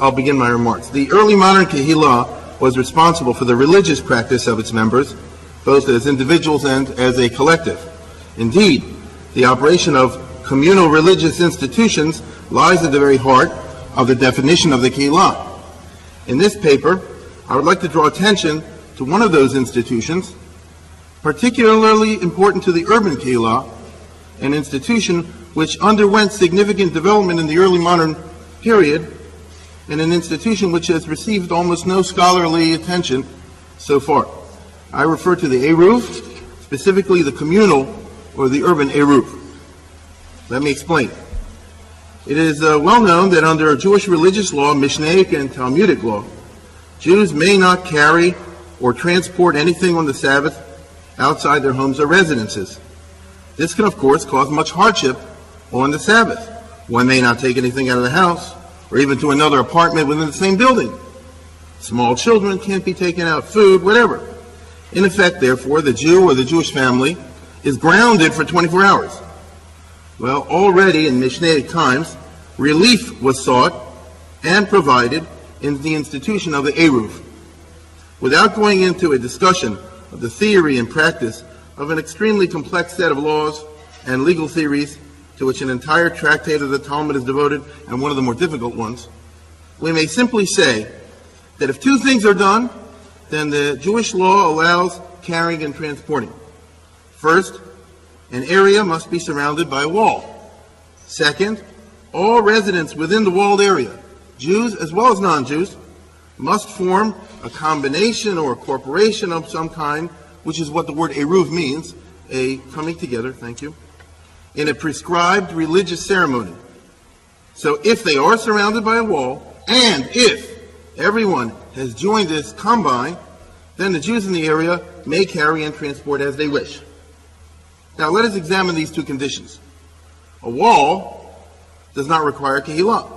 I'll begin my remarks. The early modern kehillah was responsible for the religious practice of its members, both as individuals and as a collective. Indeed, the operation of communal religious institutions lies at the very heart of the definition of the kehillah. In this paper, I would like to draw attention to one of those institutions, particularly important to the urban kehillah, an institution which underwent significant development in the early modern period, and an institution which has received almost no scholarly attention so far. I refer to the Eruv, specifically the communal or the urban Eruv. Let me explain. It is well known that under Jewish religious law, Mishnaic and Talmudic law, Jews may not carry or transport anything on the Sabbath outside their homes or residences. This can, of course, cause much hardship on the Sabbath. One may not take anything out of the house, or even to another apartment within the same building. Small children can't be taken out, food, whatever. In effect, therefore, the Jew or the Jewish family is grounded for 24 hours. Well, already in Mishnaic times, relief was sought and provided in the institution of the Eruv. Without going into a discussion of the theory and practice of an extremely complex set of laws and legal theories to which an entire tractate of the Talmud is devoted, and one of the more difficult ones, we may simply say that if two things are done, then the Jewish law allows carrying and transporting. First, an area must be surrounded by a wall. Second, all residents within the walled area, Jews as well as non-Jews, must form a combination or a corporation of some kind, which is what the word Eruv means, a coming together, thank you, in a prescribed religious ceremony. So if they are surrounded by a wall, and if everyone has joined this combine, then the Jews in the area may carry and transport as they wish. Now let us examine these two conditions. A wall does not require kehillah.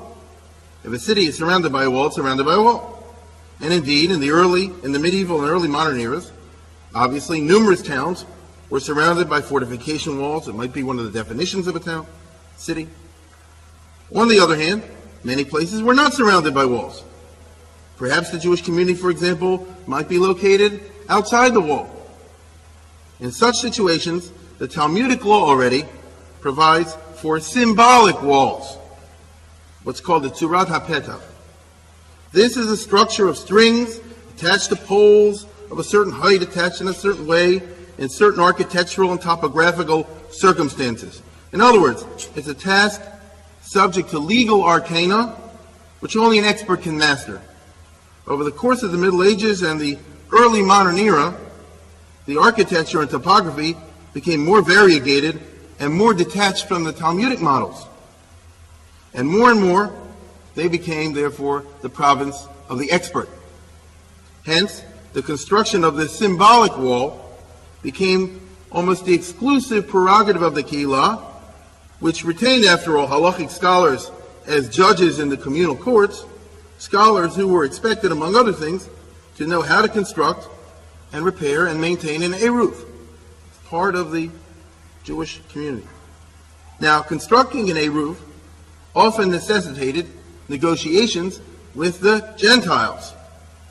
If a city is surrounded by a wall, it's surrounded by a wall. And indeed, in the medieval and early modern eras, obviously numerous towns were surrounded by fortification walls. It might be one of the definitions of a town, city. On the other hand, many places were not surrounded by walls. Perhaps the Jewish community, for example, might be located outside the wall. In such situations, the Talmudic law already provides for symbolic walls, what's called the Tzurat HaPetach. This is a structure of strings attached to poles of a certain height, attached in a certain way, in certain architectural and topographical circumstances. In other words, it's a task subject to legal arcana, which only an expert can master. Over the course of the Middle Ages and the early modern era, the architecture and topography became more variegated and more detached from the Talmudic models. And more, they became, therefore, the province of the expert. Hence, the construction of this symbolic wall became almost the exclusive prerogative of the kehillah, which retained, after all, halachic scholars as judges in the communal courts, scholars who were expected, among other things, to know how to construct and repair and maintain an Eruv, part of the Jewish community. Now, constructing an Eruv often necessitated negotiations with the Gentiles.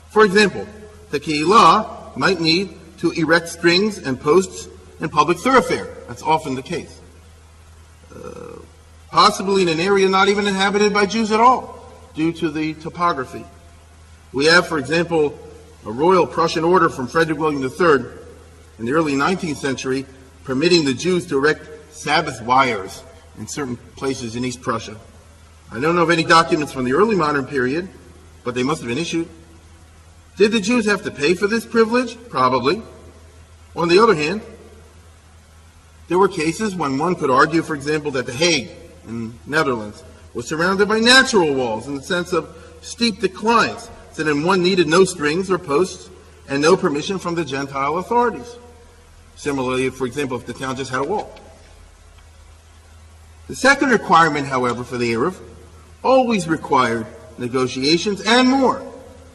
For example, the kehillah might need to erect strings and posts in public thoroughfare. That's often the case. Possibly in an area not even inhabited by Jews at all, due to the topography. We have, for example, a royal Prussian order from Frederick William III in the early 19th century permitting the Jews to erect Sabbath wires in certain places in East Prussia. I don't know of any documents from the early modern period, but they must have been issued. Did the Jews have to pay for this privilege? Probably. On the other hand, there were cases when one could argue, for example, that The Hague in Netherlands was surrounded by natural walls in the sense of steep declines, so then one needed no strings or posts and no permission from the Gentile authorities. Similarly, for example, if the town just had a wall. The second requirement, however, for the Eruv always required negotiations and more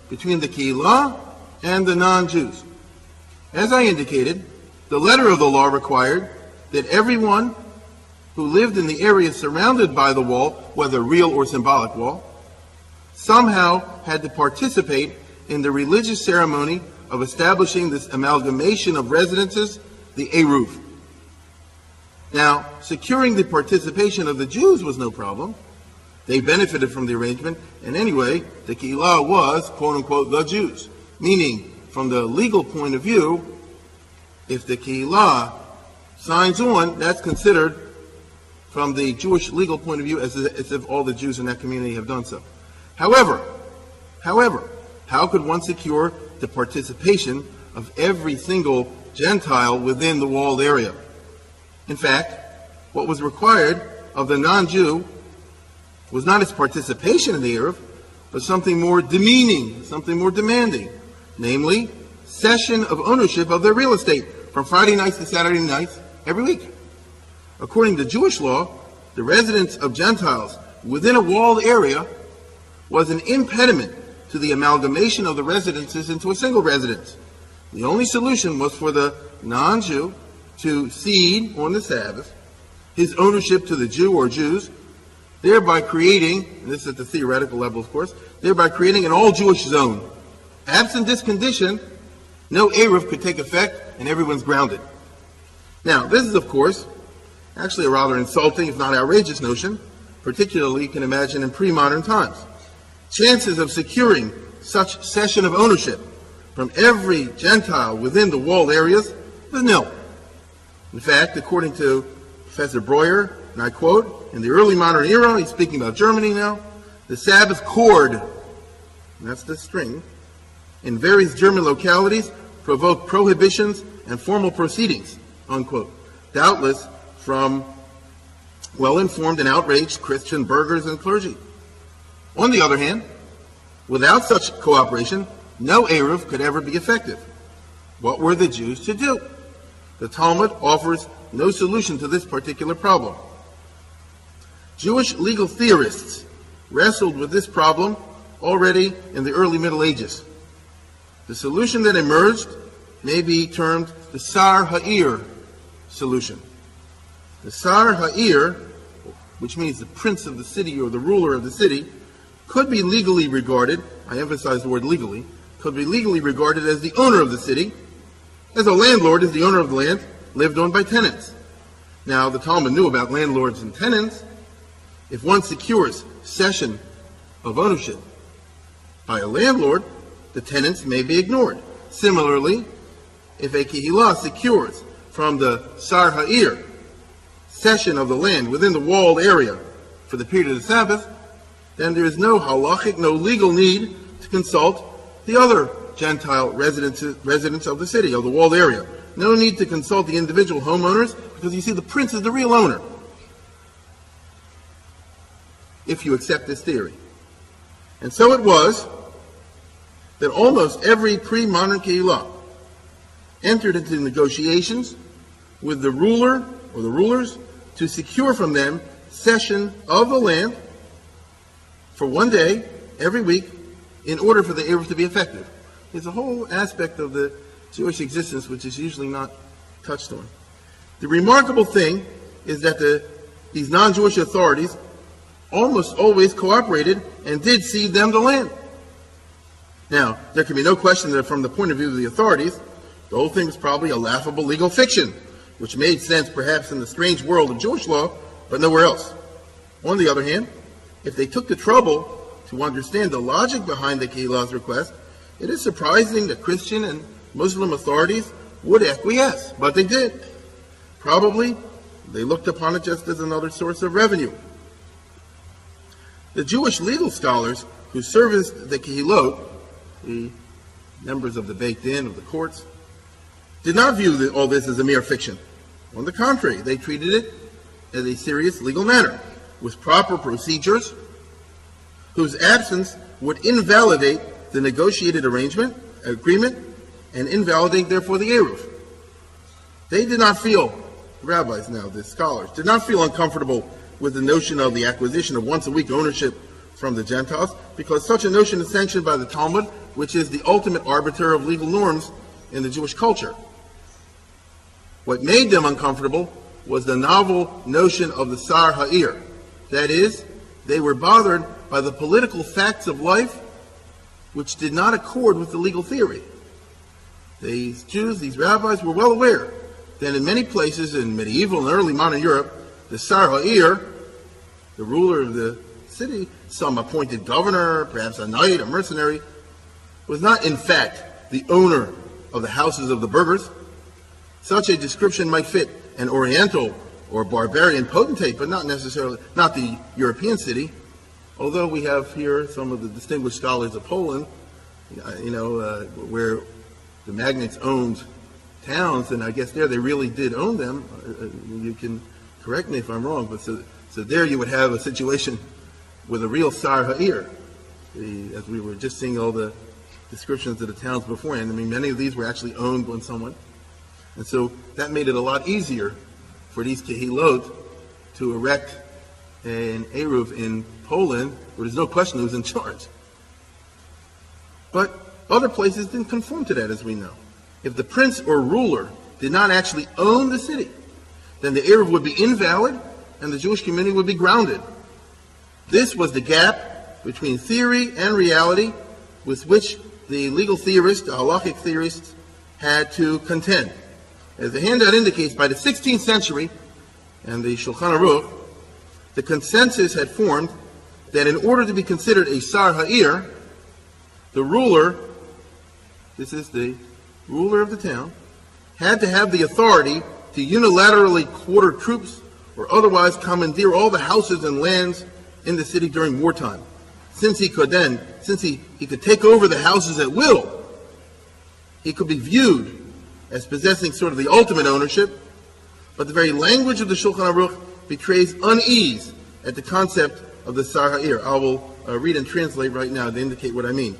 between the kehillah and the non-Jews. As I indicated, the letter of the law required that everyone who lived in the area surrounded by the wall, whether real or symbolic wall, somehow had to participate in the religious ceremony of establishing this amalgamation of residences, the Eruv. Now, securing the participation of the Jews was no problem. They benefited from the arrangement, and anyway, the kehillah was, quote-unquote, the Jews. Meaning, from the legal point of view, if the kehillah signs on, that's considered, from the Jewish legal point of view, as if all the Jews in that community have done so. However, how could one secure the participation of every single Gentile within the walled area? In fact, what was required of the non-Jew was not his participation in the Eruv, but something more demeaning, something more demanding, namely, cession of ownership of their real estate from Friday nights to Saturday nights every week. According to Jewish law, the residence of Gentiles within a walled area was an impediment to the amalgamation of the residences into a single residence. The only solution was for the non-Jew to cede on the Sabbath his ownership to the Jew or Jews, thereby creating, and this is at the theoretical level of course, thereby creating an all-Jewish zone. Absent this condition, no Eruv could take effect and everyone's grounded. Now, this is of course actually a rather insulting, if not outrageous notion, particularly you can imagine in pre-modern times. Chances of securing such cession of ownership from every Gentile within the walled areas was nil. In fact, according to Professor Breuer, and I quote, in the early modern era, he's speaking about Germany now, the Sabbath cord, and that's the string, in various German localities provoked prohibitions and formal proceedings, unquote, doubtless from well-informed and outraged Christian burghers and clergy. On the other hand, without such cooperation, no Eruv could ever be effective. What were the Jews to do? The Talmud offers no solution to this particular problem. Jewish legal theorists wrestled with this problem already in the early Middle Ages. The solution that emerged may be termed the Sar Ha'ir solution. The Sar Ha'ir, which means the prince of the city or the ruler of the city, could be legally regarded, I emphasize the word legally, could be legally regarded as the owner of the city, as a landlord is the owner of the land lived on by tenants. Now, the Talmud knew about landlords and tenants. If one secures cession of ownership by a landlord, the tenants may be ignored. Similarly, if a kehillah secures from the Sar Ha'ir cession of the land within the walled area for the period of the Sabbath, then there is no halachic, no legal need to consult the other Gentile residents of the city, of the walled area. No need to consult the individual homeowners, because you see the prince is the real owner, if you accept this theory. And so it was that almost every pre-modern kehillah entered into negotiations with the ruler or the rulers to secure from them cession of the land for one day every week in order for the Eruv to be effective. There's a whole aspect of the Jewish existence which is usually not touched on. The remarkable thing is that these non-Jewish authorities almost always cooperated and did cede them the land. Now, there can be no question that from the point of view of the authorities, the whole thing was probably a laughable legal fiction, which made sense perhaps in the strange world of Jewish law, but nowhere else. On the other hand, if they took the trouble to understand the logic behind the kehillah's request, it is surprising that Christian and Muslim authorities would acquiesce, but they did. Probably, they looked upon it just as another source of revenue. The Jewish legal scholars who serviced the kehillot, the members of the Beit Din, of the courts, did not view all this as a mere fiction. On the contrary, they treated it as a serious legal matter, with proper procedures, whose absence would invalidate the negotiated agreement, and invalidate, therefore, the Eruv. They did not feel, rabbis now, the scholars, did not feel uncomfortable with the notion of the acquisition of once-a-week ownership from the Gentiles, because such a notion is sanctioned by the Talmud, which is the ultimate arbiter of legal norms in the Jewish culture. What made them uncomfortable was the novel notion of the Sar Ha'ir. That is, they were bothered by the political facts of life which did not accord with the legal theory. These Jews, these rabbis, were well aware that in many places in medieval and early modern Europe, the Sar Ha'ir, the ruler of the city, some appointed governor, perhaps a knight, a mercenary, was not in fact the owner of the houses of the burghers. Such a description might fit an Oriental or barbarian potentate, but not necessarily, not the European city. Although we have here some of the distinguished scholars of Poland, where the magnates owned towns, and I guess there they really did own them. You can correct me if I'm wrong, but so there you would have a situation with a real Sar Ha'ir. As we were just seeing all the descriptions of the towns beforehand, I mean, many of these were actually owned by someone. And so that made it a lot easier for these kehillot to erect an Eruv in Poland, where there's no question who was in charge. But other places didn't conform to that, as we know. If the prince or ruler did not actually own the city, then the Eruv would be invalid and the Jewish community would be grounded. This was the gap between theory and reality with which the legal theorists, the halachic theorists, had to contend. As the handout indicates, by the 16th century and the Shulchan Aruch, the consensus had formed that in order to be considered a Sar Ha'ir, the ruler, this is the ruler of the town, had to have the authority to unilaterally quarter troops or otherwise commandeer all the houses and lands in the city during wartime. Since he could take over the houses at will, he could be viewed as possessing sort of the ultimate ownership, but the very language of the Shulchan Aruch betrays unease at the concept of the Sar Ha'ir. I will read and translate right now to indicate what I mean.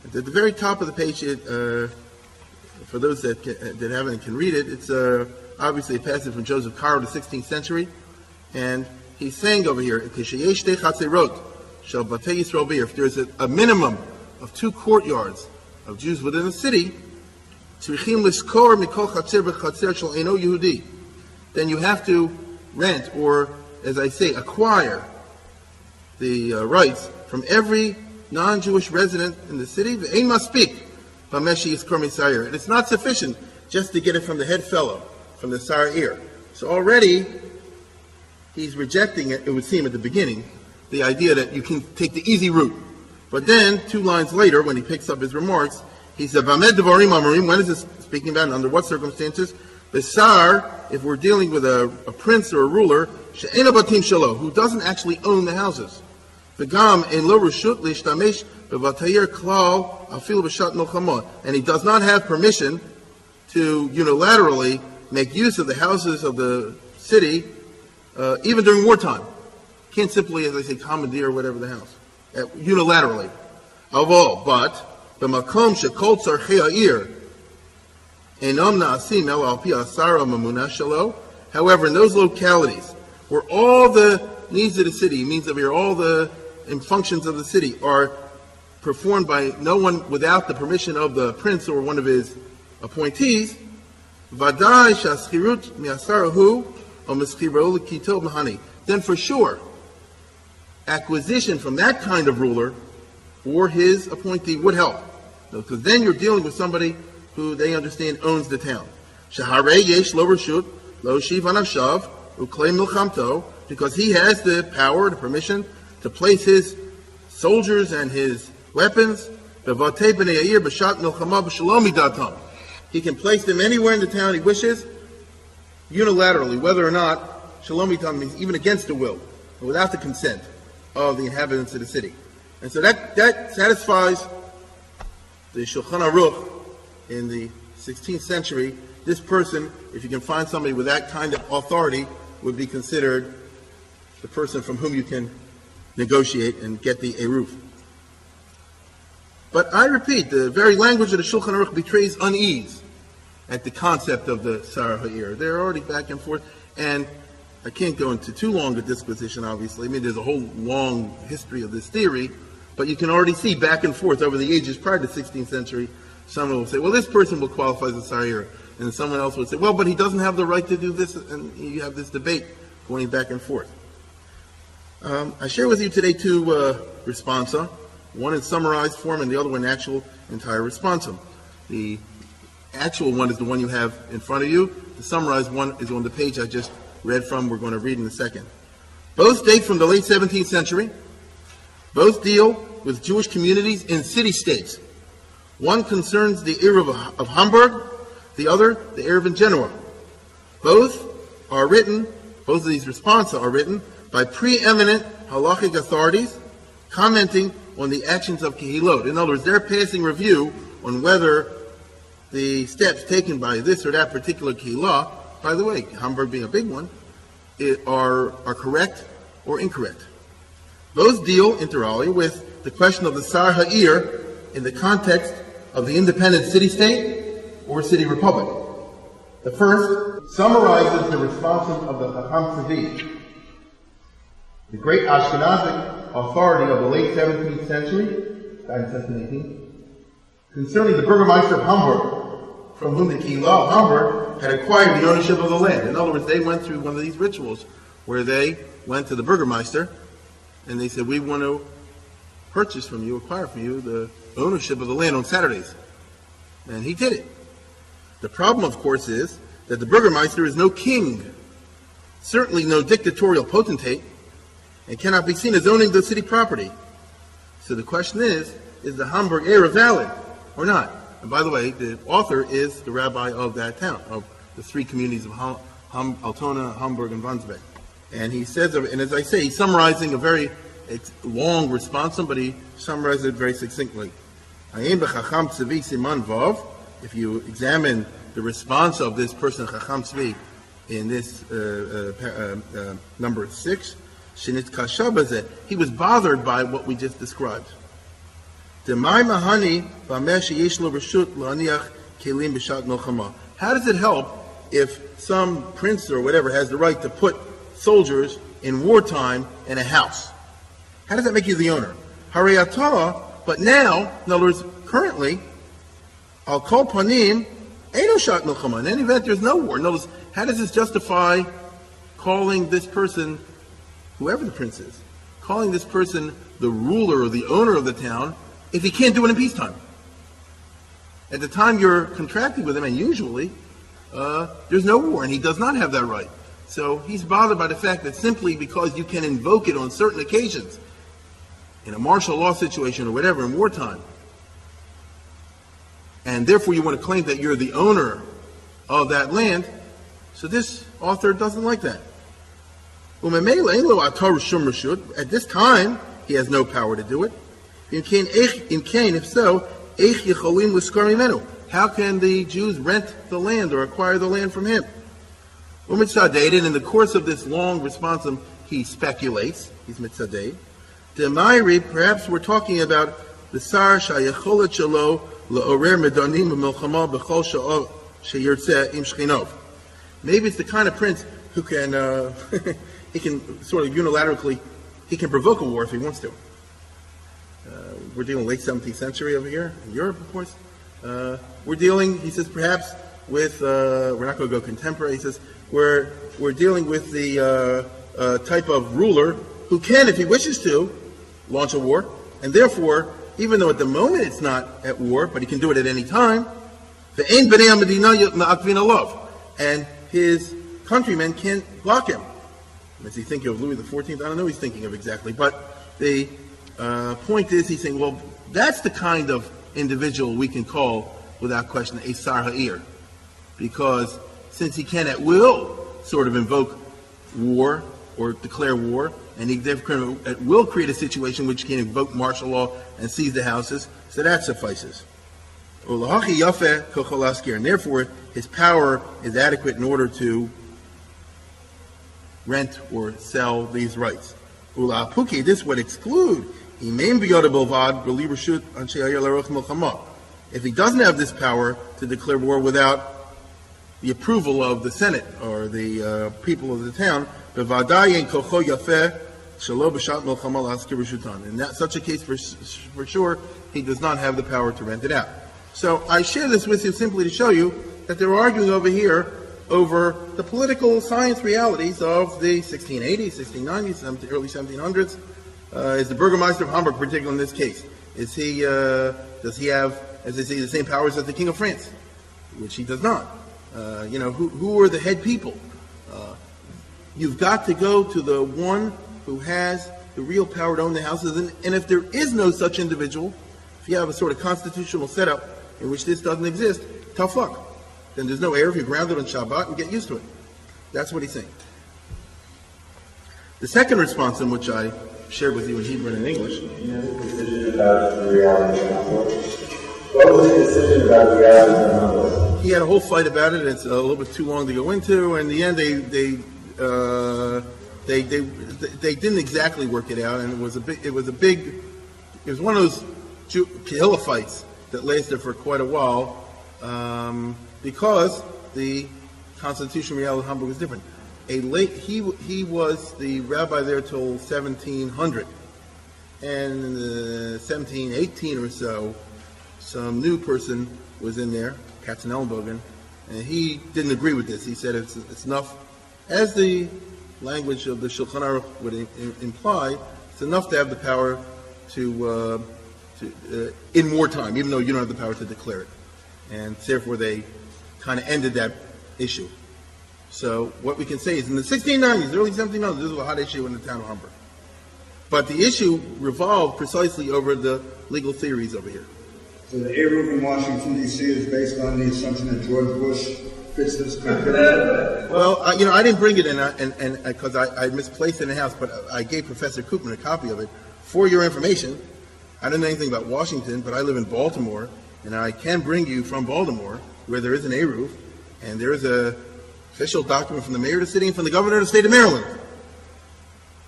At the very top of the page, for those that haven't and can read it, it's obviously a passage from Joseph Caro, the 16th century, and he's saying over here, if there's a minimum of 2 courtyards of Jews within the city, then you have to rent, or as I say, acquire the rights from every non-Jewish resident in the city. And it's not sufficient just to get it from the head fellow, from the Sar Ha'ir. So already he's rejecting it would seem at the beginning, the idea that you can take the easy route. But then, 2 lines later, when he picks up his remarks, he said, when is this speaking about, and under what circumstances? The Sar, if we're dealing with a prince or a ruler, who doesn't actually own the houses. And he does not have permission to unilaterally make use of the houses of the city, even during wartime. Can't simply, as I say, commandeer or whatever the house, unilaterally. Of all, but the makom shekol tzarchei ha'ir enam na'asim el al pi asara mamuna shelo. However, in those localities where all the needs of the city, means of here, all the functions of the city are performed by no one without the permission of the prince or one of his appointees, vadai shaschirut mi'asarahu or mischiro l'kito mahani. Then for sure, acquisition from that kind of ruler or his appointee would help. Because then you're dealing with somebody who they understand owns the town. Shaharei yesh lo reshut lo shiv anavshav uklei milchamto, because he has the power, the permission to place his soldiers and his weapons. He can place them anywhere in the town he wishes, unilaterally, whether or not shalomitam means even against the will, or without the consent of the inhabitants of the city. And so that satisfies the Shulchan Aruch in the 16th century. This person, if you can find somebody with that kind of authority, would be considered the person from whom you can negotiate and get the Eruv. But I repeat, the very language of the Shulchan Aruch betrays unease at the concept of the Sar Ha'ir. They're already back and forth, and I can't go into too long a disquisition, obviously. I mean, there's a whole long history of this theory, but you can already see back and forth over the ages prior to the 16th century. Someone will say, well, this person will qualify as a Sar Ha'ir, and someone else would say, well, but he doesn't have the right to do this, and you have this debate going back and forth. I share with you today two responsa. One in summarized form and the other one in actual entire responsum. The actual one is the one you have in front of you. The summarized one is on the page I just read from. We're going to read in a second. Both date from the late 17th century. Both deal with Jewish communities in city-states. One concerns the Eruv of Hamburg, the other the Eruv in Genoa. Both of these responsa are written by preeminent halachic authorities commenting on the actions of kehillot. In other words, they're passing review on whether the steps taken by this or that particular kehillah, by the way, Hamburg being a big one, are correct or incorrect. Both deal, inter alia, with the question of the Sar Ha'ir in the context of the independent city-state or city-republic. The first summarizes the responsum of the Hakham Zvi, the great Ashkenazi authority of the late 17th century, 1718, concerning the Burgermeister of Hamburg, from whom the kehillah of Hamburg had acquired the ownership of the land. In other words, they went through one of these rituals where they went to the Burgermeister and they said, we want to purchase from you, acquire from you, the ownership of the land on Saturdays. And he did it. The problem, of course, is that the Burgermeister is no king, certainly no dictatorial potentate, and cannot be seen as owning the city property. So the question is the Hamburg era valid or not? And by the way, the author is the rabbi of that town, of the three communities of Altona, Hamburg, and Wandsbek. And he says, and as I say, he's summarizing a very long responsum, but he summarizes it very succinctly. If you examine the response of this person, Hakham Zvi, in this number 6, he was bothered by what we just described. How does it help if some prince or whatever has the right to put soldiers in wartime in a house? How does that make you the owner? But now, in other words, currently, Al Kol Panim, Eino Shat Milchama. In any event, there's no war. In other words, how does this justify calling this person, whoever the prince is, calling this person the ruler or the owner of the town if he can't do it in peacetime? At the time you're contracting with him, and usually, there's no war, and he does not have that right. So he's bothered by the fact that simply because you can invoke it on certain occasions, in a martial law situation or whatever, in wartime, and therefore you want to claim that you're the owner of that land, so this author doesn't like that. At this time, he has no power to do it. If so, how can the Jews rent the land or acquire the land from him? In the course of this long responsum, he speculates, he's mitzadeh. Perhaps we're talking about the Sar Shayecholet Shalo La'orer Medanim Milchama B'chol Sheyirtzeh Im Shchinov. Maybe it's the kind of prince who can, he can sort of unilaterally, he can provoke a war if he wants to. We're dealing late 17th century over here, in Europe, of course. We're dealing, he says, perhaps with, we're not going to go contemporary, he says, we're dealing with the type of ruler who can, if he wishes to, launch a war, and therefore, even though at the moment it's not at war, but he can do it at any time, and his countrymen can't block him. Is he thinking of Louis XIV? I don't know what he's thinking of exactly, but the point is, he's saying, well, that's the kind of individual we can call, without question, a Sar Ha'ir, because since he can at will sort of invoke war or declare war, and he therefore will create a situation which can invoke martial law and seize the houses, so that suffices. And therefore, his power is adequate in order to rent or sell these rights. This would exclude if he doesn't have this power to declare war without the approval of the Senate or the people of the town, in that such a case, for sure, he does not have the power to rent it out. So I share this with you simply to show you that they're arguing over here over the political science realities of the 1680s, 1690s, early 1700s. Is the Burgermeister of Hamburg, particularly in this case, does he have, as they say, the same powers as the King of France? Which he does not. Who are the head people? You've got to go to the one who has the real power to own the houses, and if there is no such individual, if you have a sort of constitutional setup in which this doesn't exist, tough luck. Then there's no Eruv, you're grounded on Shabbat and get used to it. That's what he's saying. The second responsum, which I shared with you in Hebrew and in English. What was his decision about the reality? He had a whole fight about it. It's a little bit too long to go into. In the end, they didn't exactly work it out, and it was one of those kehillah fights that lasted for quite a while, because the constitutional reality of Hamburg was different. He was the rabbi there till 1700, and in the 1718 or so, some new person was in there, Katz and he didn't agree with this. He said it's enough, as the language of the Shulchan Aruch would imply, it's enough to have the power to in wartime, even though you don't have the power to declare it. And therefore they kind of ended that issue. So what we can say is in the 1690s, early 1700s, this was a hot issue in the town of Hamburg. But the issue revolved precisely over the legal theories over here. So the Eruv in Washington, D.C. is based on the assumption that George Bush fits this criteria? Well, I didn't bring it in because I misplaced it in the house, but I gave Professor Koopman a copy of it for your information. I don't know anything about Washington, but I live in Baltimore, and I can bring you from Baltimore, where there is an Eruv, and there is a official document from the mayor of the city and from the governor of the state of Maryland,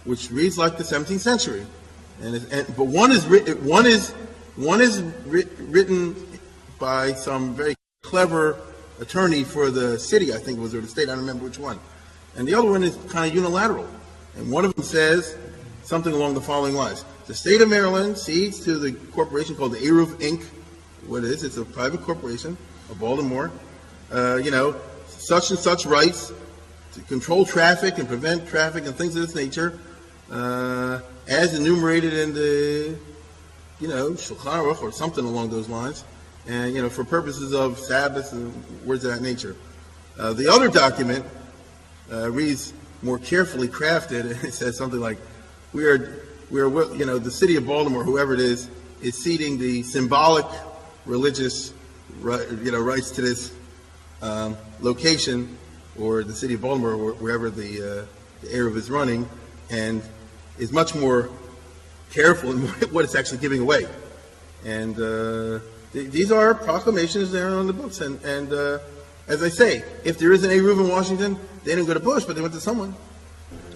which reads like the 17th century. But one is written by some very clever attorney for the city, I think it was, or the state, I don't remember which one. And the other one is kind of unilateral. And one of them says something along the following lines. The state of Maryland cedes to the corporation called the Eruv Inc. What it is, it's a private corporation of Baltimore, such and such rights to control traffic and prevent traffic and things of this nature, as enumerated in the, Shulchan Aruch or something along those lines, and, for purposes of Sabbath and words of that nature. The other document reads more carefully crafted, and it says something like, we are, the city of Baltimore, whoever it is ceding the symbolic religious, rights to this location, or the city of Baltimore, or wherever the Eruv is running, and is much more careful in what it's actually giving away. And these are proclamations there on the books. And as I say, if there is an Eruv in Washington, they didn't go to Bush, but they went to someone.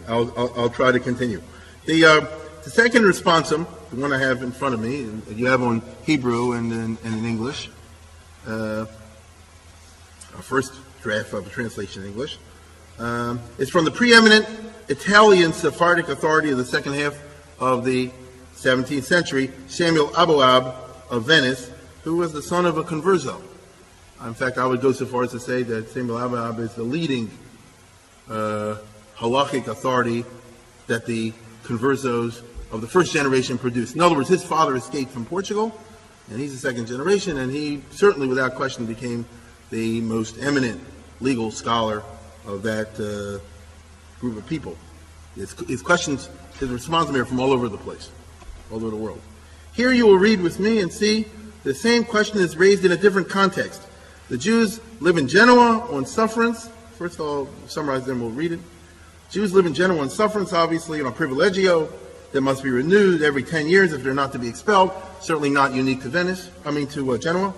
I'll try to continue. The second responsum, the one I have in front of me, and you have on Hebrew and in English, our first draft of the translation in English, is from the preeminent Italian Sephardic authority of the second half of the 17th century, Samuel Aboab of Venice, who was the son of a converso. In fact, I would go so far as to say that Samuel Aboab is the leading halachic authority that the conversos of the first generation produced. In other words, his father escaped from Portugal, and he's the second generation, and he certainly, without question, became the most eminent legal scholar of that group of people. His questions, his responses are from all over the place, all over the world. Here you will read with me and see the same question is raised in a different context. The Jews live in Genoa on sufferance. First I'll summarize, then we'll read it. Jews live in Genoa on sufferance, obviously, on a privilegio that must be renewed every 10 years if they're not to be expelled. Certainly not unique to to Genoa.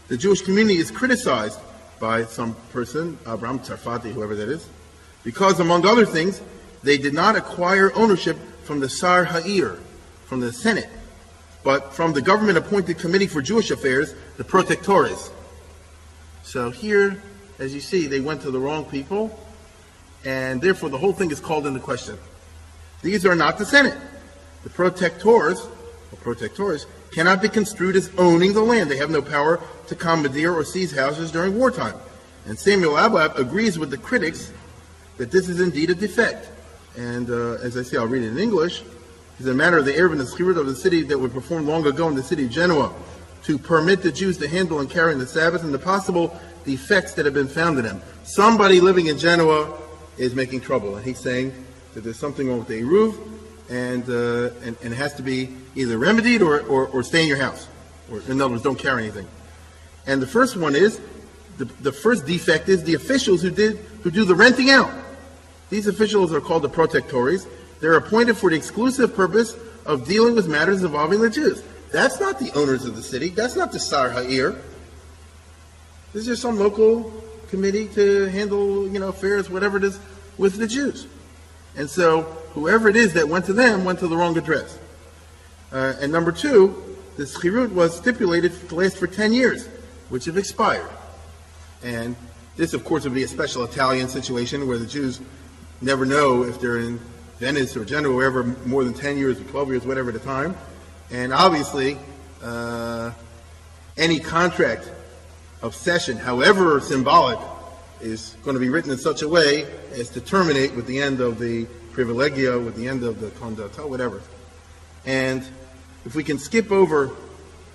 The Jewish community is criticized by some person, Abraham Tsarfati, whoever that is, because, among other things, they did not acquire ownership from the Sar Ha'ir, from the Senate, but from the government-appointed Committee for Jewish Affairs, the Protectores. So here, as you see, they went to the wrong people, and therefore the whole thing is called into question. These are not the Senate. The Protectores cannot be construed as owning the land. They have no power to commandeer or seize houses during wartime. And Samuel Aboab agrees with the critics that this is indeed a defect. And as I say, I'll read it in English. It's a matter of the Eruv and the Schirut of the city that were performed long ago in the city of Genoa to permit the Jews to handle and carry the Sabbath and the possible defects that have been found in them. Somebody living in Genoa is making trouble, and he's saying that there's something wrong with the Eruv, and it has to be either remedied or stay in your house. Or, in other words, don't carry anything. And the first one is, the first defect is the officials who do the renting out. These officials are called the protectores. They're appointed for the exclusive purpose of dealing with matters involving the Jews. That's not the owners of the city. That's not the Sar Ha'ir. This is just some local committee to handle, affairs, whatever it is, with the Jews. And so, whoever it is that went to them went to the wrong address. And number two, the schirut was stipulated to last for 10 years, which have expired. And this, of course, would be a special Italian situation where the Jews never know if they're in Venice or Genoa, wherever, more than 10 years or 12 years, whatever at a time. And obviously, any contract of cession, however symbolic, is going to be written in such a way as to terminate with the end of the privilegio, with the end of the condata, whatever. And if we can skip over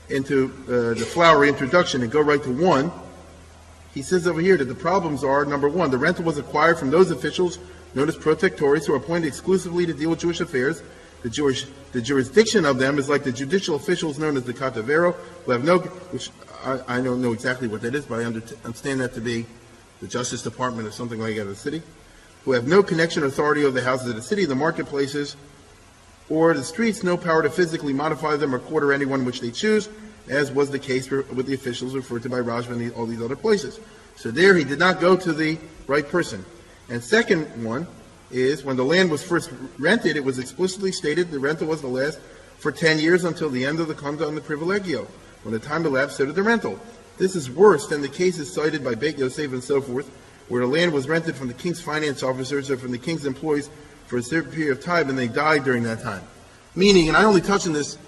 into the flowery introduction and go right to 1, he says over here that the problems are, number 1, the rental was acquired from those officials known as protectores who are appointed exclusively to deal with Jewish affairs. The jurisdiction of them is like the judicial officials known as the Katavero, who have no, which I don't know exactly what that is, but I understand that to be the Justice Department or something like that of the city, who have no connection or authority over the houses of the city, the marketplaces, or the streets, no power to physically modify them or quarter anyone which they choose, as was the case with the officials referred to by Rajva and all these other places. So there he did not go to the right person. And second one is, when the land was first rented, it was explicitly stated the rental was to last for 10 years until the end of the conda and the privilegio. When the time elapsed, so did the rental. This is worse than the cases cited by Beit Yosef and so forth, where the land was rented from the king's finance officers or from the king's employees for a certain period of time, and they died during that time. Meaning, and I only touch on this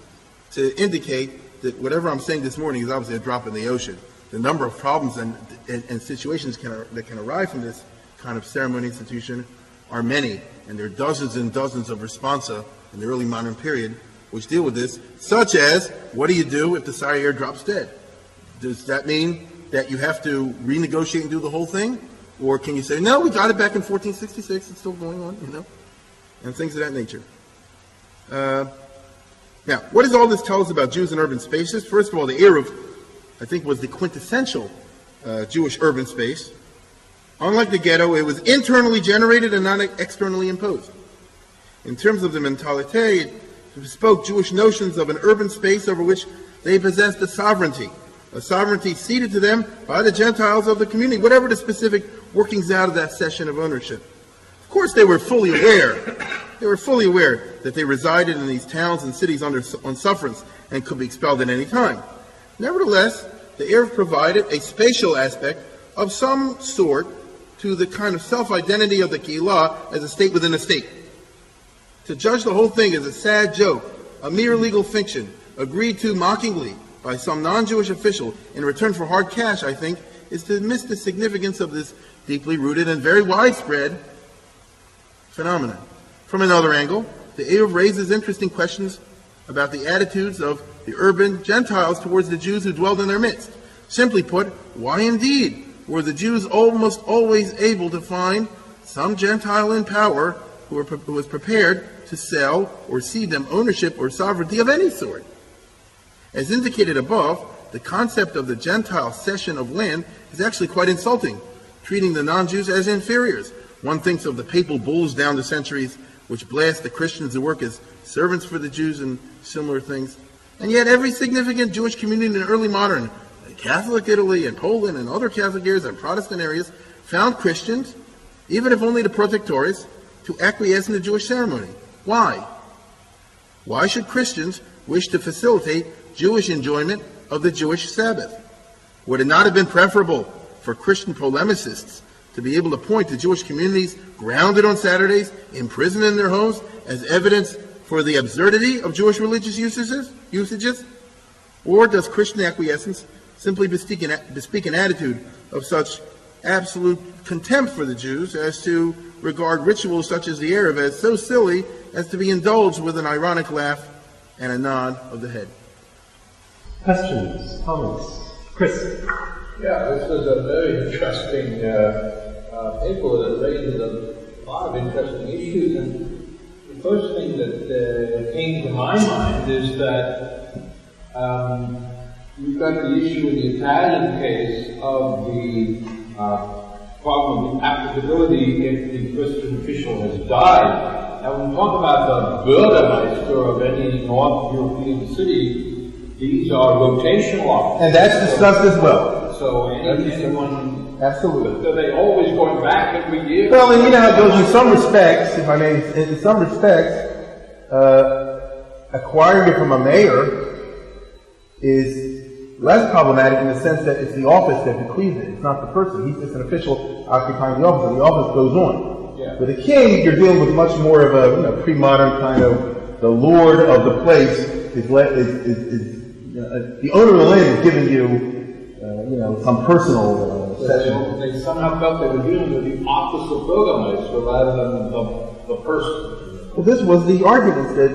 to indicate that whatever I'm saying this morning is obviously a drop in the ocean. The number of problems and situations that can arise from this kind of ceremony institution are many, and there are dozens and dozens of responsa in the early modern period which deal with this, such as, what do you do if the Sarier drops dead? Does that mean that you have to renegotiate and do the whole thing? Or can you say, no, we got it back in 1466, it's still going on, and things of that nature. Now, what does all this tell us about Jews in urban spaces? First of all, the Eruv, I think, was the quintessential Jewish urban space. Unlike the ghetto, it was internally generated and not externally imposed. In terms of the mentality, it bespoke Jewish notions of an urban space over which they possessed a sovereignty ceded to them by the Gentiles of the community, whatever the specific workings out of that cession of ownership. Of course, they were fully aware that they resided in these towns and cities on sufferance and could be expelled at any time. Nevertheless, the Eruv provided a spatial aspect of some sort to the kind of self-identity of the kehillah as a state within a state. To judge the whole thing as a sad joke, a mere legal fiction, agreed to mockingly by some non-Jewish official in return for hard cash, I think, is to miss the significance of this deeply rooted and very widespread phenomenon. From another angle, the Eruv raises interesting questions about the attitudes of the urban Gentiles towards the Jews who dwelled in their midst. Simply put, why indeed were the Jews almost always able to find some Gentile in power who was prepared to sell or cede them ownership or sovereignty of any sort? As indicated above, the concept of the Gentile cession of land is actually quite insulting, treating the non-Jews as inferiors. One thinks of the papal bulls down the centuries, which blast the Christians who work as servants for the Jews and similar things. And yet every significant Jewish community in early modern, Catholic Italy and Poland and other Catholic areas and Protestant areas, found Christians, even if only the protectores, to acquiesce in the Jewish ceremony. Why? Why should Christians wish to facilitate Jewish enjoyment of the Jewish Sabbath? Would it not have been preferable for Christian polemicists to be able to point to Jewish communities grounded on Saturdays, imprisoned in their homes, as evidence for the absurdity of Jewish religious usages? Or does Christian acquiescence simply bespeak an attitude of such absolute contempt for the Jews as to regard rituals such as the Eruv as so silly as to be indulged with an ironic laugh and a nod of the head. Questions, comments? Chris? Yeah, this is a very interesting paper that raises a lot of interesting issues. And the first thing that came to my mind is that you've got the issue in the Italian case of the problem of applicability if the Christian official has died. Now, when we talk about the Bürgermeister of any North European city, these are rotational offices. And that's discussed as well. So anyone... Absolutely. Are they always going back every year? Well, and you know how it goes in some respects, if I may, in some respects, acquiring it from a mayor is less problematic in the sense that it's the office that bequeaths it. It's not the person. He's just an official occupying the office, and the office goes on. Yeah. With a king, you're dealing with much more of a pre-modern kind of, the lord of the place is the owner of the land is giving you, some personal session. They somehow felt they were dealing with the office of Bürgermeister rather than the person. Well, this was the argument that,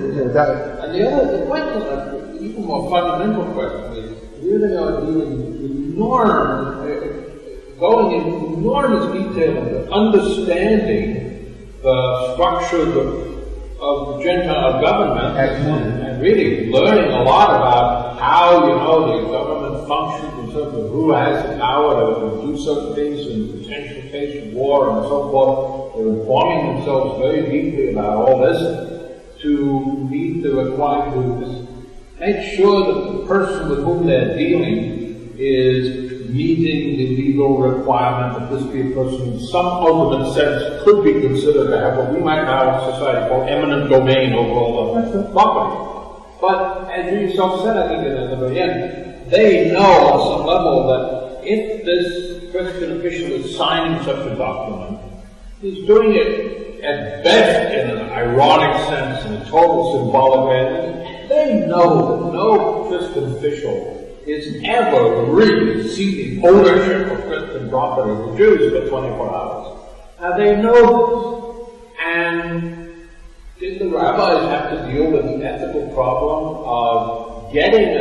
And the question, even more fundamental question is, really are dealing with going into enormous detail into understanding the structures of Gentile government and really learning a lot about how, the government functions in terms of who has the power to do certain things in potential case of war and so forth. They're informing themselves very deeply about all this to meet the requirements. Make sure that the person with whom they're dealing is meeting the legal requirement that this be a person in some ultimate sense could be considered to have what we might now in society call eminent domain over all the property. But as you yourself said, I think at the very end, they know on some level that if this Christian official is signing such a document, he's doing it at best in an ironic sense, in a total symbolic way. They know that no Christian official is ever really ceding ownership of Christian property to Jews for 24 hours. Now they know this, and did the rabbis have to deal with the ethical problem of getting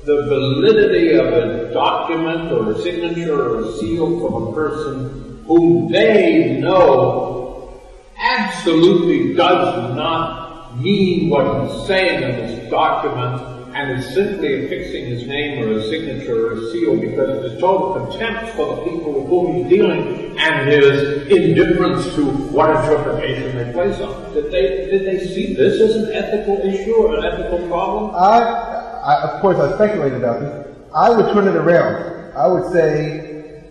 the validity of a document or a signature or a seal from a person whom they know absolutely does not mean what he's saying in this document and is simply affixing his name or a signature or a seal because of his total contempt for the people with whom he's dealing and his indifference to what interpretation they place on it. Did they see this as an ethical issue or an ethical problem? Of course, I speculated about this. I would turn it around. I would say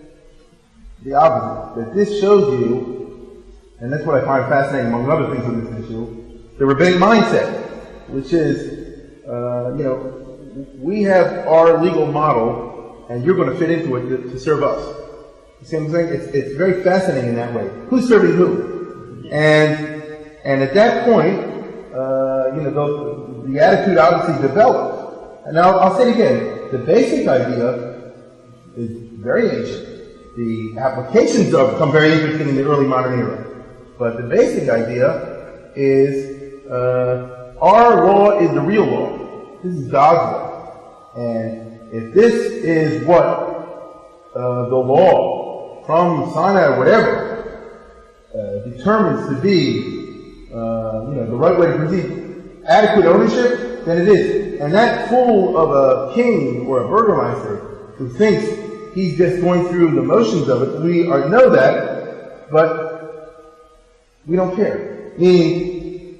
the opposite, that this shows you, and that's what I find fascinating among other things in this issue, the rabbinic mindset, which is, we have our legal model, and you're going to fit into it to serve us. You see what I'm saying? It's very fascinating in that way. Who's serving who? And at that point, the attitude obviously develops. And now I'll say it again. The basic idea is very ancient. The applications of become very interesting in the early modern era. But the basic idea is our law is the real law. This is God's law. And if this is what the law from Sinai or whatever determines to be the right way to proceed, adequate ownership, then it is. And that fool of a king or a burgomaster who thinks he's just going through the motions of it, we know that, but we don't care. Meaning,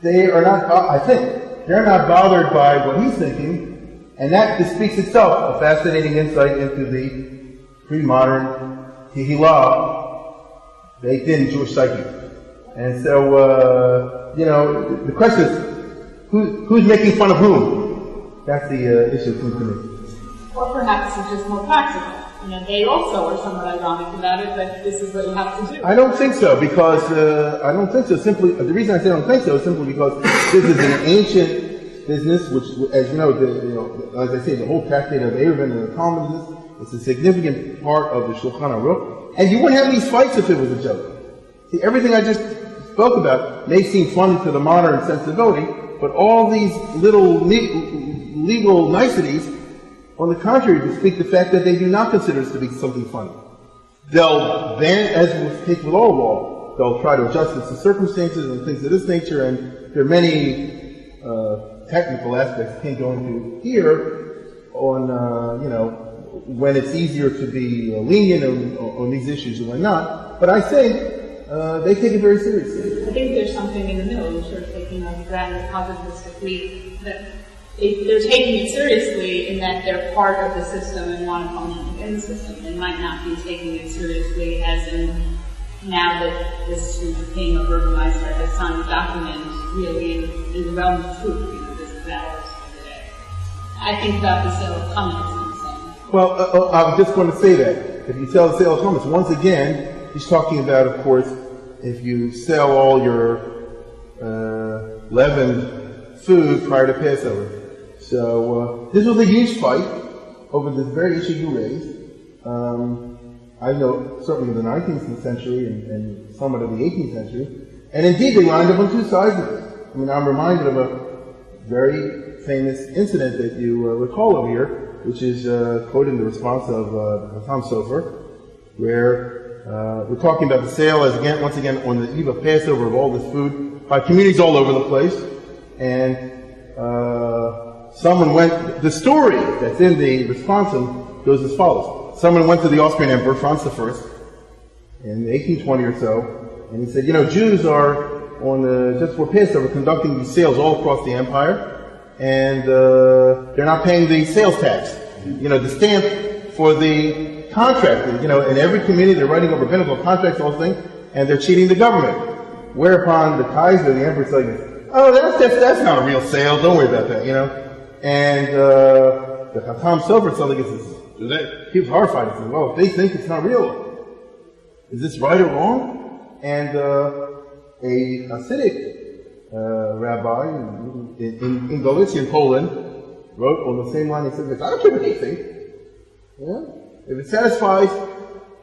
they are not, I think, they're not bothered by what he's thinking, and that bespeaks itself a fascinating insight into the pre-modern kehillah baked in Jewish psyche. And so, the question is, who's making fun of whom? That's the issue to me. Or perhaps it's just more practical. They also are somewhat ironic about it, but this is what you have to do. I don't think so, because I don't think so. Simply, the reason I say I don't think so is simply because this is an ancient business, which, as you know, as I say, the whole tractate of Eruv and the Talmud It's a significant part of the Shulchan Aruch. And you wouldn't have these fights if it was a joke. See, everything I just spoke about may seem funny to the modern sensibility, but all these little legal niceties, on the contrary, bespeak the fact that they do not consider this to be something funny. They'll ban, as was the case with all law, they'll try to adjust it to circumstances and things of this nature, and there are many technical aspects I can't go into here on, when it's easier to be lenient on these issues and when not. But I think they take it very seriously. I think there's something in the middle. You're sort of taking a grand positivistically that they're taking it seriously in that they're part of the system and want to function within the system. They might not be taking it seriously as in now that this king of Burgermeister has signed a document really in the realm of truth, this is ours for the day. I think about the sale of comments in the same. Well, I was just going to say that. If you sell the sale of comments, once again, he's talking about, of course, if you sell all your leavened food prior to Passover. So this was a huge fight over this very issue you raised. I know certainly in the 19th century and somewhat of the 18th century. And indeed, they lined up on two sides of it. I mean, I'm reminded of a very famous incident that you recall over here, which is quoted in the response of Hakham Zvi, where we're talking about the sale, once again, on the eve of Passover of all this food by communities all over the place. And the story that's in the Responsum goes as follows. Someone went to the Austrian Emperor, Franz I, in 1820 or so, and he said, Jews are just for Passover conducting these sales all across the empire, and they're not paying the sales tax. The stamp for the contract. In every community they're writing up rabbinical contracts, all things, and they're cheating the government. Whereupon the Kaiser, the emperor, said, "Oh, that's not a real sale. Don't worry about that." And the Hakham Zvi suddenly says, he was horrified. He said, "Well, if they think it's not real, is this right or wrong?" And a Hasidic rabbi in Galicia, in Poland, wrote on the same line. He said, "I don't care what they think. Yeah? If it satisfies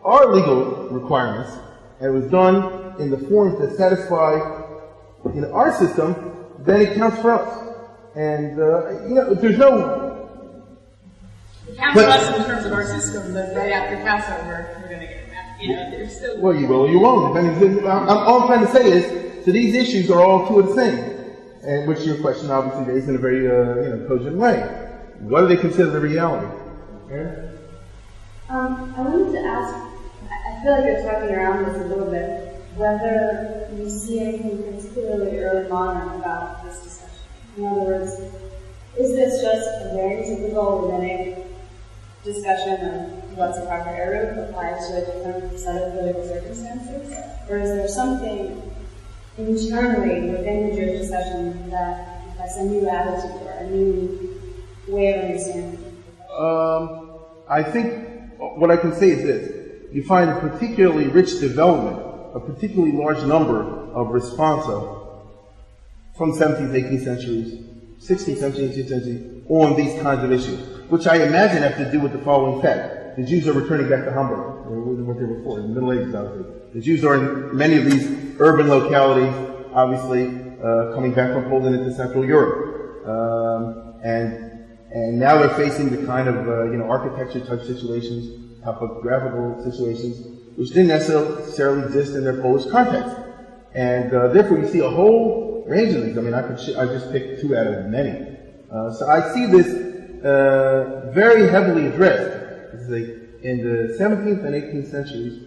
our legal requirements, and it was done in the forms that satisfy our system, then it counts for us." And there's no. It counts for us in terms of our system, but right after Passover, we're going to get that. There's still. Well, you will or you won't. All I'm trying to say is, so these issues are all two of the same, and which your question obviously raised in a very cogent way. What do they consider the reality? Yeah? I wanted to ask. I feel like you're talking around this a little bit. Whether you see anything particularly early modern about this discussion. In other words, is this just a very typical rabbinic discussion of what's a proper Eruv applied to a different set of political circumstances? Or is there something internally within the Jewish discussion that has a new attitude or a new way of understanding? I think what I can say is this. You find a particularly rich development, a particularly large number of responsa from 17th, 18th centuries, 16th century, 18th century, on these kinds of issues, which I imagine have to do with the following fact. The Jews are returning back to Hamburg, what they were before, in the Middle Ages, obviously. The Jews are in many of these urban localities, obviously, coming back from Poland into Central Europe. And now they're facing the kind of, architecture type situations, topographical situations, which didn't necessarily exist in their Polish context. And therefore you see a whole range of these. I mean, I just picked two out of many. So I see this very heavily addressed. In the 17th and 18th centuries,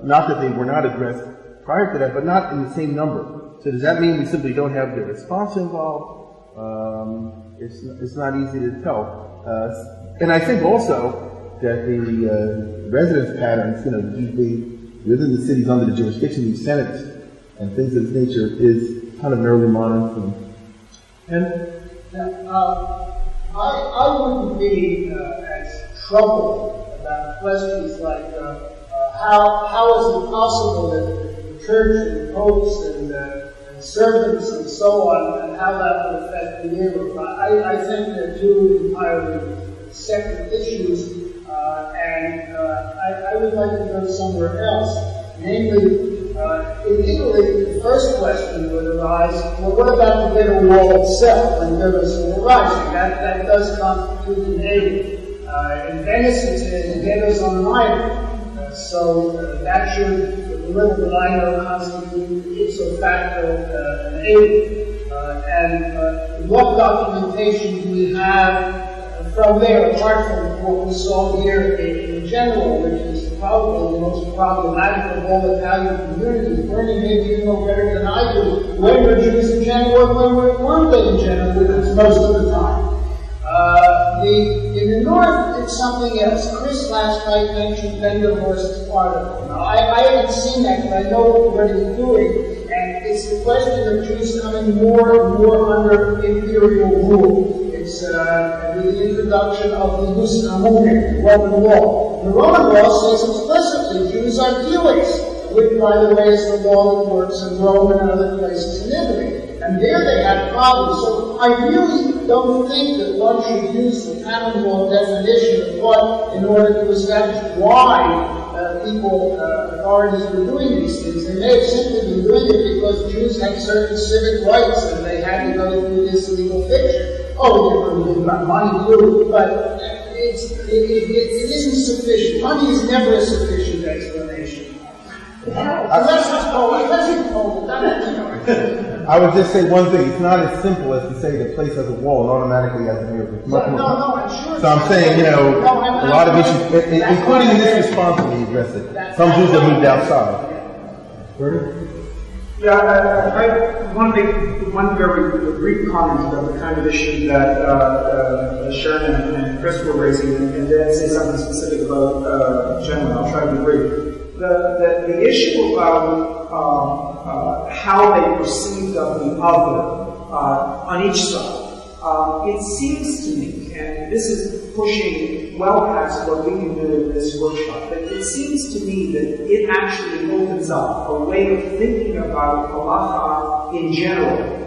not that they were not addressed prior to that, but not in the same number. So does that mean we simply don't have the response involved? It's not easy to tell. And I think also that the residence patterns, usually within the cities under the jurisdiction of these senates and things of this nature is kind of an early modern thing. And I wouldn't be as troubled about questions like how is it possible that the church and the popes and servants and so on, and how that would affect the Eruv. I think they're two entirely separate issues, and I would like to go somewhere else. Namely, in Italy, the first question would arise, well, what about the ghetto wall itself and ghetto civil rights? That does constitute an Eruv. In Venice, it says the ghettos on an island. So that should, for the little that I know, constitute ipso facto an Eruv. And what documentation do we have from there, apart from what we saw here in general, which is probably the most problematic of all Italian communities? Bernie, maybe you know better than I do. When were Jews in Genoa, when weren't they in Genoa, which is most of the time? In the north, it's something else. Chris last night mentioned Vanderhorst's article. Now, I haven't seen that, but I know what he's doing, and it's the question of Jews coming more and more under imperial rule. It's with the introduction of the Jus Comunis, the Roman law. The Roman law says explicitly Jews are Jewish, which, by the way, is the law that works in Rome and other places in Italy. And there they had problems. So I really don't think that one should use the canon law definition of what in order to establish why authorities were doing these things. They may have simply been doing it because Jews had certain civic rights and they had to go through this legal fiction. Oh, they were living by money too, but it isn't sufficient. Money is never a sufficient explanation. I would just say one thing. It's not as simple as to say the place has a wall and automatically has an Eruv. No, I'm sure. So I'm saying, a lot of issues, including in this response, we address it. Some Jews have moved outside. Yeah, I want to make one very brief comment about the kind of issue that Sharon and Chris were raising, and then say something specific about Gemma. I'll try to be brief. The issue about how they perceived of the other on each side, it seems to me, and this is pushing well past what we can do in this workshop, but it seems to me that it actually opens up a way of thinking about halacha in general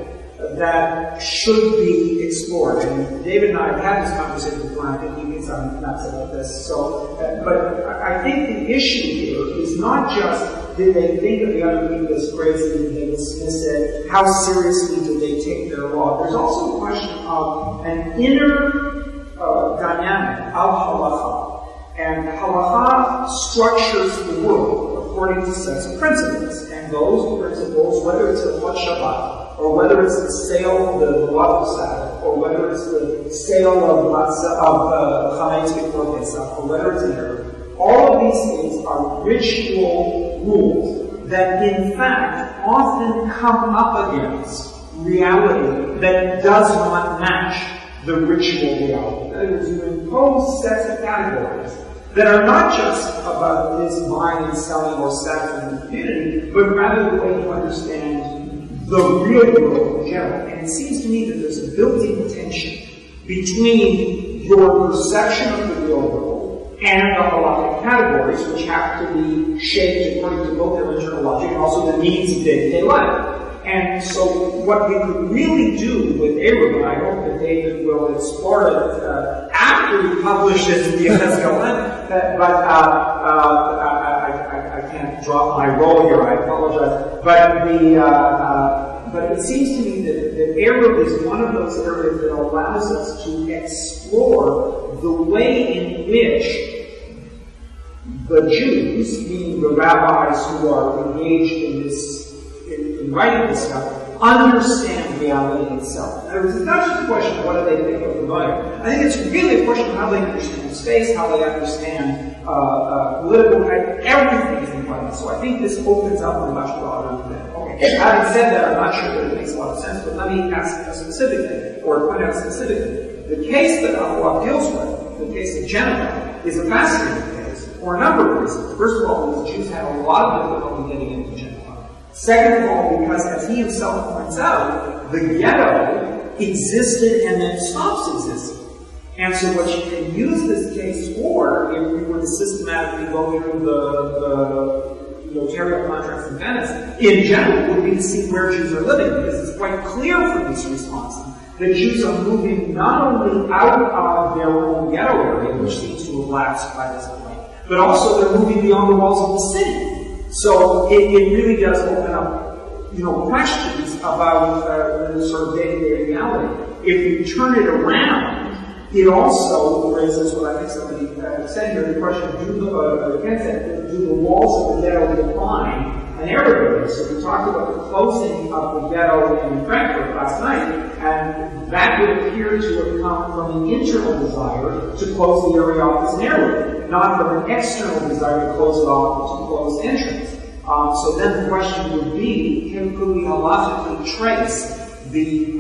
that should be explored. And David and I have had this conversation before, and I think he gets on nuts about this. So, but I think the issue here is not just did they think of the other people as crazy, did they dismiss it, how seriously did they take their law. There's also a question of an inner dynamic of halacha. And halacha structures the world according to sets of principles. And those principles, whether it's a Shabbat, or whether it's the sale of the blood of Sabbath, or whether it's the sale of chametz before Pesach, or whether it's an Eruv, all of these things are ritual rules that in fact often come up against reality that does not match the ritual reality. That is, you impose sets of categories that are not just about this buying and selling or status in the community, but rather the way you understand the real world in general. And it seems to me that there's a built-in tension between your perception of the real world and the halakhic categories, which have to be shaped according to both their internal logic and also the needs of day-to-day life. And so what we could really do with Eruv, and I hope that David will explore it after we publish it in the Escalon, but I can't drop my role here, I apologize. But it seems to me that Eruv is one of those areas that allows us to explore the way in which the Jews, meaning the rabbis who are engaged in this, in writing this stuff, understand reality itself. In other words, it's not just a question of what do they think of the Bible. I think it's really a question of how they understand space, how they understand political, everything is in Bible. So I think this opens up a much broader thing. Okay. Having said that, I'm not sure that it makes a lot of sense, but let me ask a specific thing, or point out a specific thing. The case that Aboab deals with, the case of Genoa, is a fascinating case for a number of reasons. First of all, because Jews had a lot of difficulty getting into Genoa. Second of all, because as he himself points out, the ghetto existed and then stops existing. And so what you can use this case for, if we were to systematically go through the notarial contracts in Venice, in general, would be to see where Jews are living, because it's quite clear from this response the Jews are moving not only out of their own ghetto area, which seems to have lapsed by this point, but also they're moving beyond the walls of the city. So it really does open up, questions about the sort of day-to-day reality. If you turn it around, it also raises what I think somebody said here, the question, do the walls of the ghetto define an area? So we talked about the closing of the ghetto in Frankfurt last night, and that would appear to have come from an internal desire to close the area off as an area, not from an external desire to close it off to close entrance. So then the question would be, could we logically trace the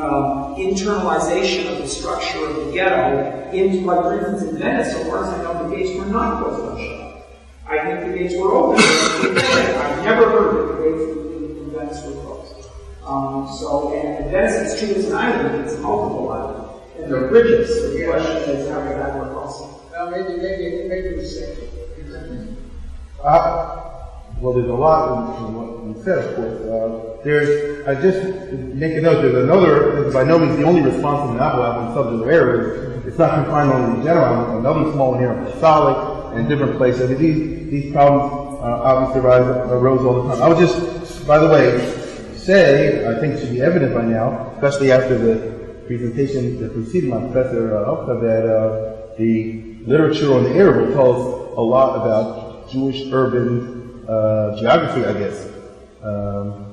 internalization of the structure of the ghetto into, like, for instance, in Venice, so far as I know, the gates were not closed on Shabbat. I think the gates were open. I've never heard that the gates in Venice were closed. And Venice is treated as an island, it's a multiple island. And there are bridges, so the question is, how did that work also? Well, maybe we say. Well, there's a lot in what you said, of course. I just make a note, there's another, by no means the only response in Aboab in subject areas. It's not confined only to general, another small one here in Masalik and different places. I mean, these problems obviously arose all the time. I would just, by the way, say, I think it should be evident by now, especially after the presentation that preceded my Professor Hakham, that the literature on the Eruv tells us a lot about Jewish urban geography, I guess,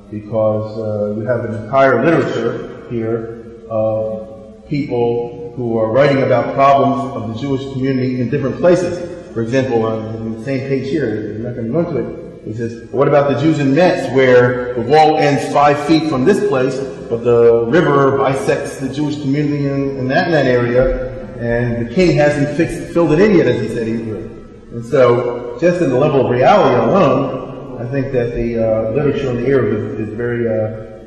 because you have an entire literature here of people who are writing about problems of the Jewish community in different places. For example, on the same page here, I'm not going to go into it, it says, what about the Jews in Metz, where the wall ends 5 feet from this place, but the river bisects the Jewish community in that area, and the king hasn't filled it in yet, as he said he would. And so, just in the level of reality alone, I think that the literature on the Eruv is very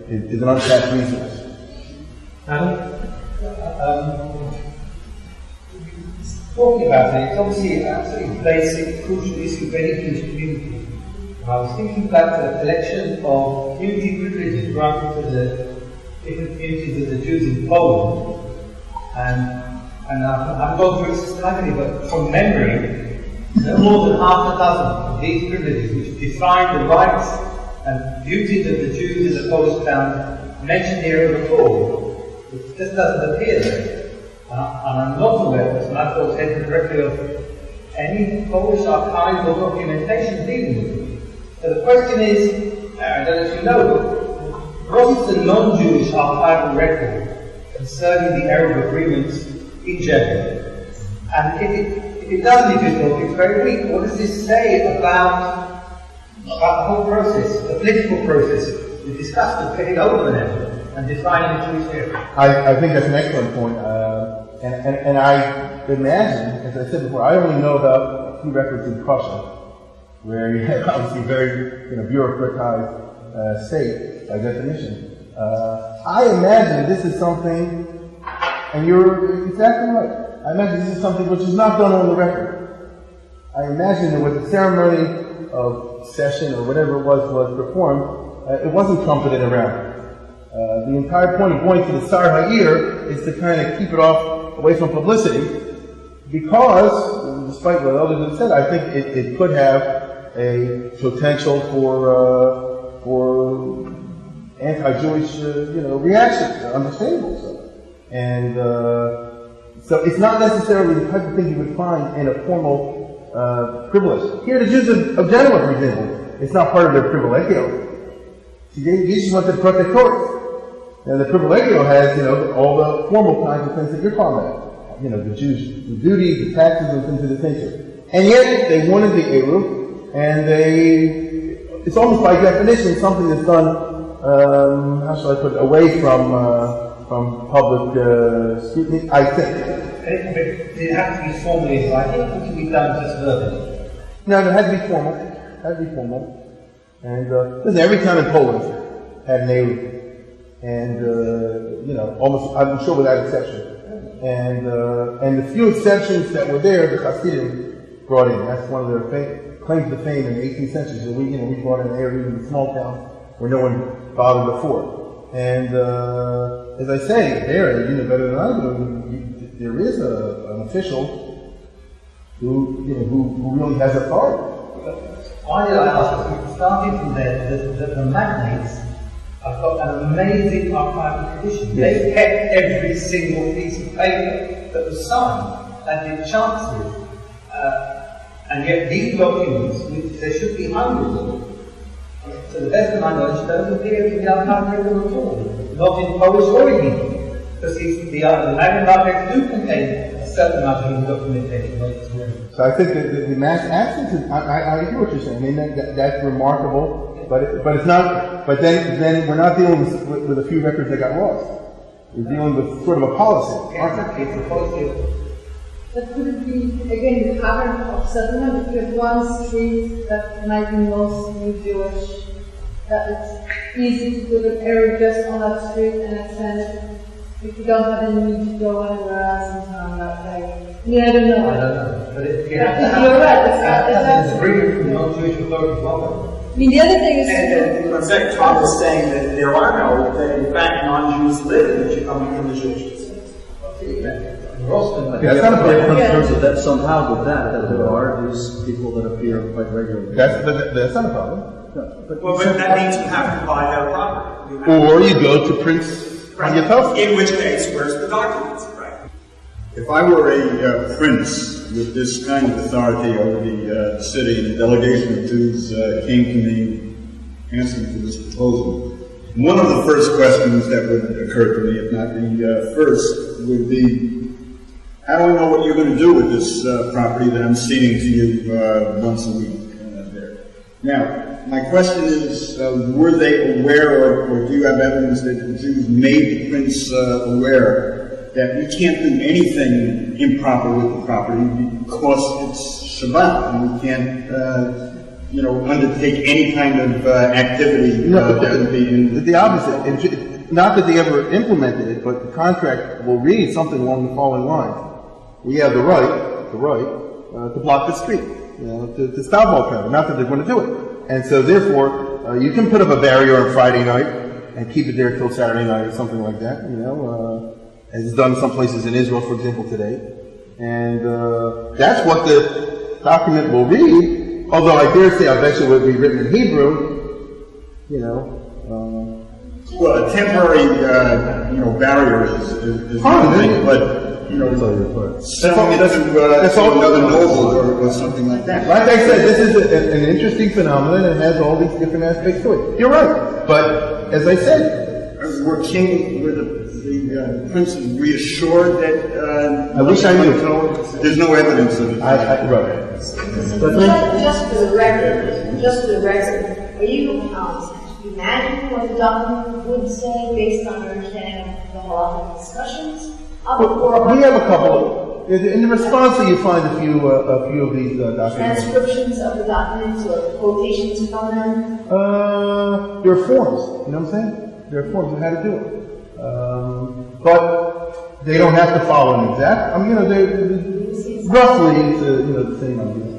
is an untapped resource. Talking about it, it's obviously an absolutely basic, crucial issue of any Jewish community. I was thinking back to a collection of community privileges granted to the different communities of the Jews in Poland, and I've gone through it systematically, but from memory, no more than half a dozen of these privileges, which define the rights and duties of the Jews in the Polish town, mentioned here before. It just doesn't appear there. And I'm not aware, as Michael said directly, of any Polish archival documentation dealing with it. So the question is, I don't know if you know, what is the non-Jewish archival record concerning the Eruv agreements in general? And if it doesn't exist, or it's very weak, what does this say about the whole process, the political process? We discussed the kehillah and defining the Jewish area. I think that's an excellent point. And I imagine, as I said before, I only know about a few records in Prussia, where you have obviously a very bureaucratized state by definition. I imagine this is something, and you're exactly right, I imagine this is something which is not done on the record. I imagine that when the ceremony of session or whatever it was performed, it wasn't trumpeted around. The entire point of going to the Sar Ha'ir is to kind of keep it away from publicity, because, despite what others have said, I think it could have a potential for anti-Jewish, reaction, understandable so. And so it's not necessarily the type of thing you would find in a formal privilege. Here, the Jews of Genoa, for example, it's not part of their privilegio. See, they just want the protectores. Now, the privilegio has, all the formal kinds of things that you're talking about. The Jews, the duties, the taxes, and things of this nature. And yet, they wanted the Eruv, and it's almost by definition something that's done, how shall I put it, away from public scrutiny, I think. Did it have to be formally invited, or could it be done just verbally? No, it had to be formal. And, listen, every town in Poland had an Eruv. And, almost, I'm sure without exception. And the few exceptions that were there, the Hasidim brought in. That's one of their claims to fame in the 18th century. So we brought in an area in the small town where no one bothered before. And as I say, there, you know better than I do, there is an official who really has authority. Why did I ask? Starting from there, the magnates have got an amazing archival tradition. Yes. They kept every single piece of paper that was signed and did chances. And yet these documents, which there should be hundreds of, to the best of my knowledge, don't appear in the archival record at all. Not in Polish or in English. Because the Magna Archives do contain a certain amount of human documentation. So I think that the mass absence, I hear what you're saying. I mean, that's remarkable, but it's not. But then we're not dealing with a few records that got lost. We're dealing with sort of a policy. Exactly, it's a policy. But could it be, again, the pattern of settlement? If you have one street that might be mostly Jewish, that it's easy to put an area just on that street and extend. If you don't have any need to go anywhere else in town that way. I mean, I don't know. But if you you're right, that's an agreement from the non-Jewish authorities. Well, I mean, the other thing is... And in fact, Tom is saying that there are no, that in fact non-Jews live in the Jewish communities. That's not a problem. That somehow with that there are these people that appear quite regularly. That's not a problem. Well, but that means you have to buy their property. Or you go to Prince on your telephone. In which case, where's the documents, right? If I were a prince with this kind of authority over the city, and a delegation of Jews came to me answering to this proposal, one of the first questions that would occur to me, if not the first, would be, how do I know what you're going to do with this property that I'm ceding to you once a week there? Now, my question is, were they aware, or do you have evidence that the Jews made the prince aware that we can't do anything improper with the property because it's Shabbat, and we can't, undertake any kind of activity that would be in... The opposite. Not that they ever implemented it, but the contract will read something along the following lines. We have the right to block the street, to stop all traffic. Not that they're going to do it. And so therefore, you can put up a barrier on Friday night and keep it there till Saturday night or something like that, as is done some places in Israel, for example, today. And that's what the document will read, although I dare say I bet you it will be written in Hebrew, Well, a temporary, barrier is one thing, but selling it to another noble or something like that. Like I said, this is an interesting phenomenon and has all these different aspects to it. You're right, but as I said, were the princes reassured that? I wish I knew. There's no evidence of it. Right. Just for the record, are you imagining what the document would say based on your understanding of the whole discussions? We have a couple. In the response, you find a few of these documents. Transcriptions of the documents or quotations from them? There are forms. You know what I'm saying? There are forms on how to do it. But they don't have to follow an exact. They're roughly the same idea.